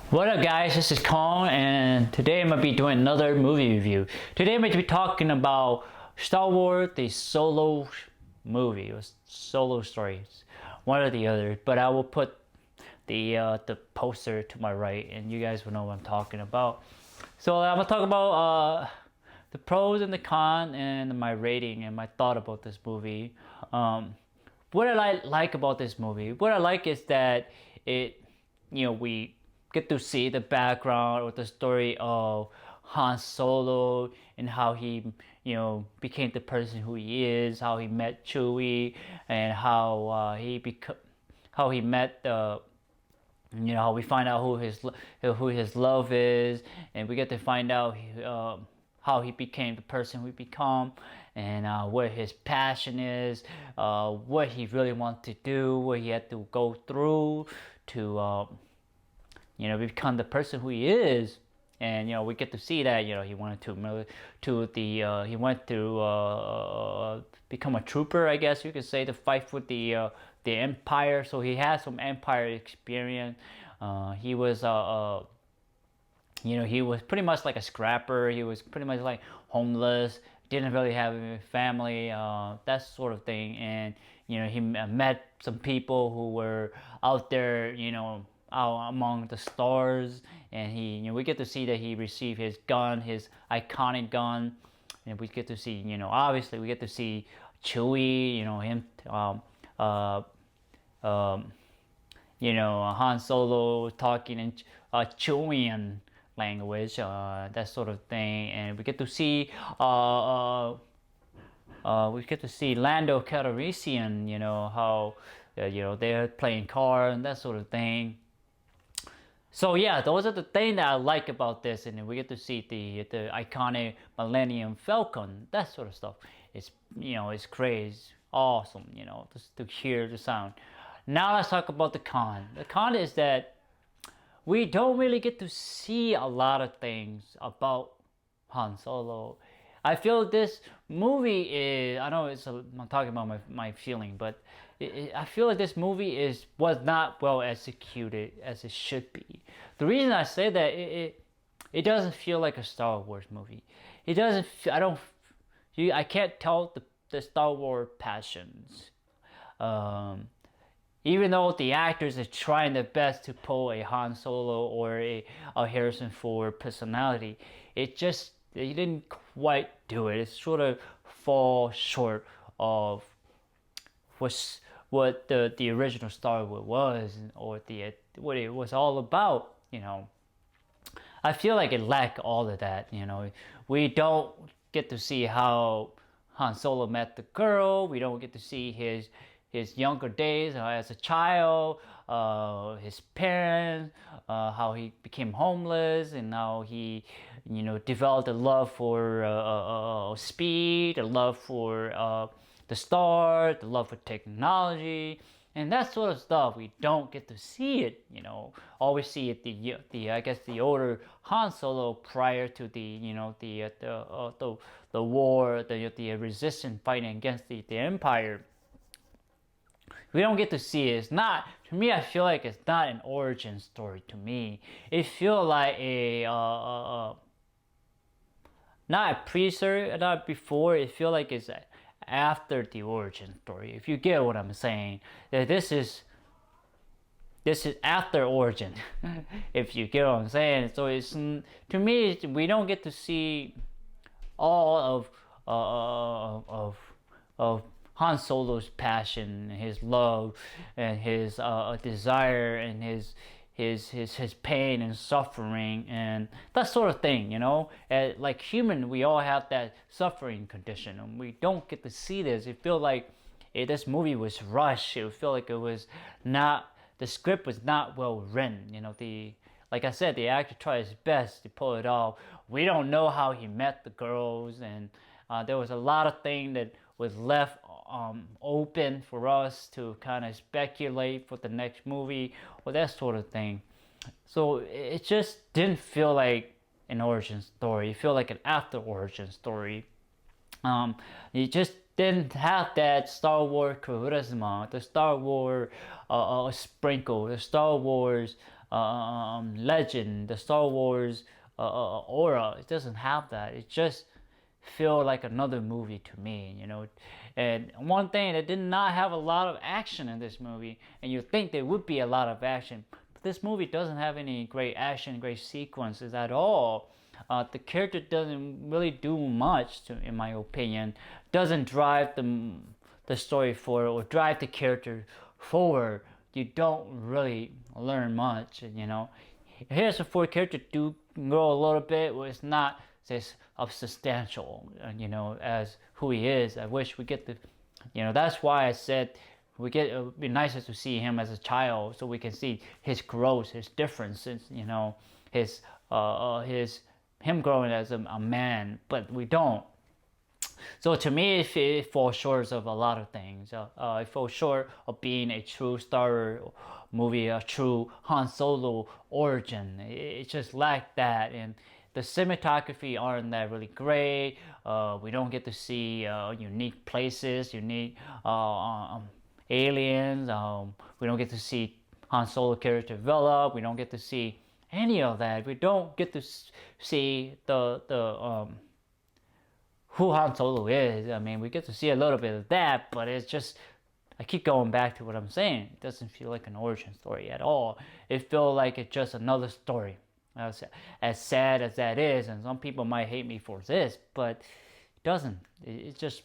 What up guys, this is Kong and today I'm going to be doing another movie review. Today I'm going to be talking about Star Wars, the solo movie, or solo stories, one or the other, but I will put the poster to my right and you guys will know what I'm talking about. So I'm going to talk about the pros and the cons and my rating and my thought about this movie. What I like about this movie, what I like is that we get to see the background or the story of Han Solo and how he, became the person who he is, how he met Chewie, and how he met the, how we find out who his love is, and we get to find out how he became the person we become, and what his passion is, what he really wants to do, what he had to go through to become the person who he is. And we get to see that he wanted he went to become a trooper, I guess you could say, to fight for the Empire. So he has some Empire experience. He was he was pretty much like a scrapper. He was pretty much like homeless, didn't really have a family, that sort of thing. And he met some people who were out there, out among the stars, and we get to see that he received his gun, his iconic gun, and we get to see, obviously we get to see Chewie, him, Han Solo talking in Chewian language, that sort of thing, and we get to see Lando Calrissian, how they're playing cars and that sort of thing. So yeah, those are the things that I like about this, and then we get to see the iconic Millennium Falcon, that sort of stuff. It's crazy, awesome, just to hear the sound. Now let's talk about the con. The con is that we don't really get to see a lot of things about Han Solo. I feel this movie is, I know I'm talking about my feeling, but I feel like this movie was not well executed as it should be. The reason I say that, it doesn't feel like a Star Wars movie. It doesn't, I can't tell the Star Wars passions. Even though the actors are trying their best to pull a Han Solo or a Harrison Ford personality, they didn't quite do it. It sort of falls short of what the original Star Wars was, or what it was all about. I feel like it lacked all of that. We don't get to see how Han Solo met the girl. We don't get to see his younger days as a child, his parents, how he became homeless, and how he, developed a love for speed, a love for the stars, the love for technology, and that sort of stuff. We don't get to see it. Always see it the I guess the older Han Solo prior to the war, the resistance fighting against the Empire. We don't get to see it. It's not, to me, I feel like it's not an origin story to me. It feels like not a precursor, not before. It feels like it's after the origin story. If you get what I'm saying, that this is after origin. If you get what I'm saying. So it's, to me, we don't get to see all of Han Solo's passion, his love, and his desire, and his pain and suffering, and that sort of thing. Like human, we all have that suffering condition, and we don't get to see this. It feels like this movie was rushed. It feel like it was not, the script was not well written. Like I said, the actor tried his best to pull it off. We don't know how he met the girls, and there was a lot of things that was left open for us to kind of speculate for the next movie or that sort of thing. So it just didn't feel like an origin story. It felt like an after origin story. It just didn't have that Star Wars charisma, the Star Wars sprinkle, the Star Wars legend, the Star Wars aura. It doesn't have that. It just feel like another movie to me, you know. And one thing, that did not have a lot of action in this movie, and you think there would be a lot of action, but this movie doesn't have any great action, great sequences at all. The character doesn't really do much, in my opinion. Doesn't drive the story forward or drive the character forward. You don't really learn much, you know. Here's a four character do grow a little bit, but it's not this substantial, you know, as who he is. I wish we get the, you know, that's why I said it would be nicer to see him as a child, so we can see his growth, his differences, you know, his him growing as a man, but we don't. So to me, it falls short of a lot of things. It falls short of being a true Star Wars movie, a true Han Solo origin. It just lacked that, and the cinematography aren't that really great. We don't get to see unique places, unique aliens. We don't get to see Han Solo character develop. We don't get to see any of that. We don't get to see the who Han Solo is. I mean, we get to see a little bit of that, but it's just, I keep going back to what I'm saying. It doesn't feel like an origin story at all. It feels like it's just another story. As sad as that is, and some people might hate me for this, but it doesn't. It just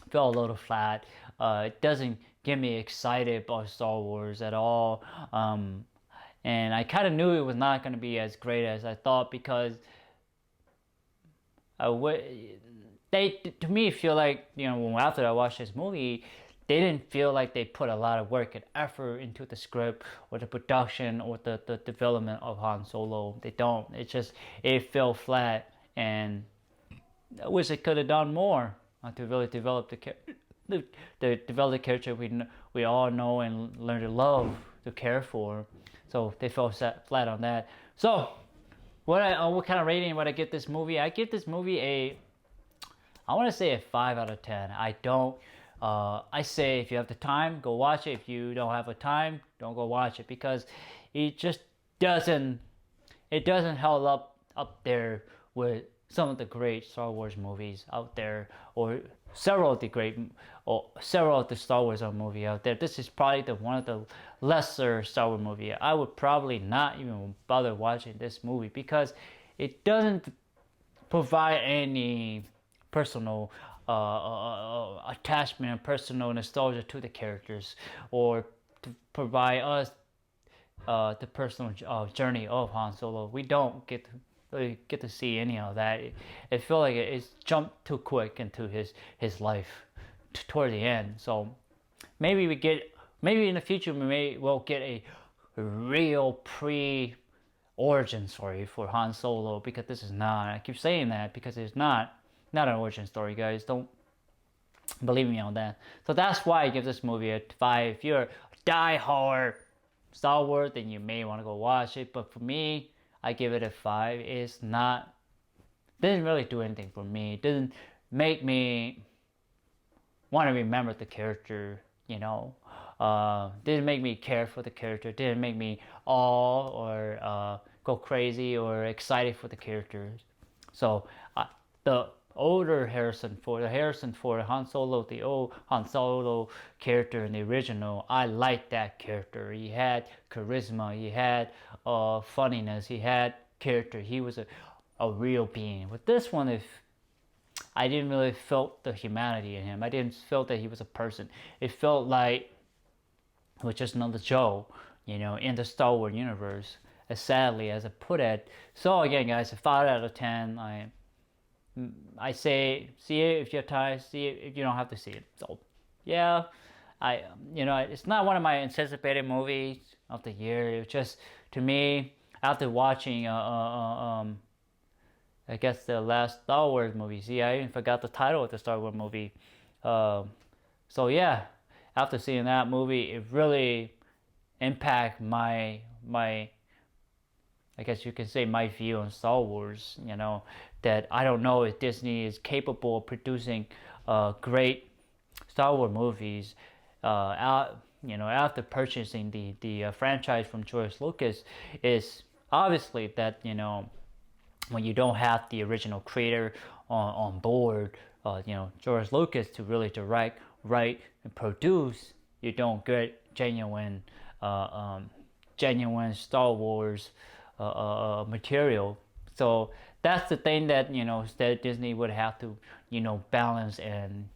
felt a little flat. It doesn't get me excited about Star Wars at all. And I kind of knew it was not going to be as great as I thought, because they, to me, feel like, you know, after I watched this movie, they didn't feel like they put a lot of work and effort into the script or the production or the development of Han Solo. They don't. It fell flat, and I wish they could have done more to really develop the character we all know and learn to love, to care for. So they fell flat on that. So what kind of rating would I give this movie? I give this movie I want to say a 5 out of 10. I don't. I say if you have the time, go watch it. If you don't have the time, don't go watch it, because it just doesn't. It doesn't hold up there with some of the great Star Wars movies out there, or several of the Star Wars movie out there. This is probably one of the lesser Star Wars movie. I would probably not even bother watching this movie, because it doesn't provide any personal attachment and personal nostalgia to the characters, or to provide us the personal journey of Han Solo. We don't get to see any of that. It felt like it's jumped too quick into his life toward the end. So maybe in the future we'll get a real origin story for Han Solo, because this is not. I keep saying that because it's not an origin story, guys. Don't believe me on that. So that's why I give this movie a 5. If you're a die-hard Star Wars, then you may want to go watch it. But for me, I give it a 5. Didn't really do anything for me. It didn't make me want to remember the character, you know. Didn't make me care for the character. Didn't make me awe or go crazy or excited for the characters. So the older Harrison Ford Han Solo, the old Han Solo character in the original, I liked that character. He had charisma, he had funniness, he had character. He was a real being. With this one, I didn't really felt the humanity in him. I didn't feel that he was a person. It felt like it was just another Joe, you know, in the Star Wars universe, as sadly as I put it. So again, guys, a 5 out of 10. I say, see it if you have time, see it if you don't have to see it. So, yeah, it's not one of my anticipated movies of the year. It was just, to me, after watching, I guess the last Star Wars movie. See, I even forgot the title of the Star Wars movie. So yeah, after seeing that movie, it really impacted my I guess you can say my view on Star Wars, you know, that I don't know if Disney is capable of producing great Star Wars movies after purchasing the franchise from George Lucas is obviously that, when you don't have the original creator on board, George Lucas to really direct, write, and produce, you don't get genuine Star Wars material. So that's the thing that that Disney would have to balance and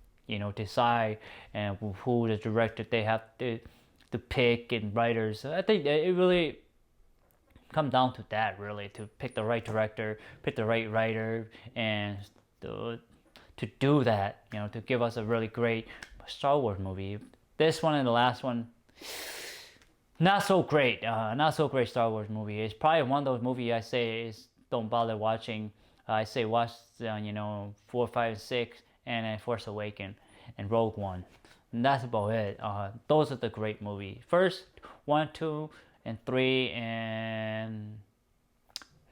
decide, and who the director they have to pick and writers. I think that it really come down to that, really, to pick the right director, pick the right writer, and to do that, to give us a really great Star Wars movie. This one and the last one, not so great. Not so great Star Wars movie. It's probably one of those movies I say is don't bother watching. I say watch 4, 5, 6, and then Force Awakens and Rogue One. And that's about it. Those are the great movies. First 1, 2, and 3, and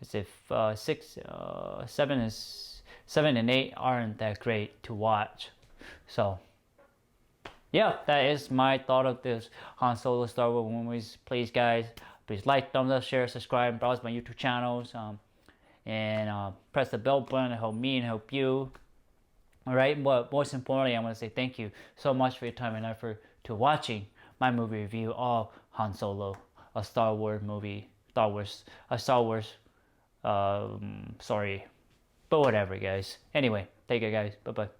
is it 6, 7 and 8 aren't that great to watch. So yeah, that is my thought of this Han Solo Star Wars movies. Please, guys, please like, thumbs up, share, subscribe, and browse my YouTube channels, and press the bell button to help me and help you. All right, but most importantly, I want to say thank you so much for your time and effort to watching my movie review of Han Solo, a Star Wars movie, sorry, but whatever, guys. Anyway, take care, guys. Bye bye.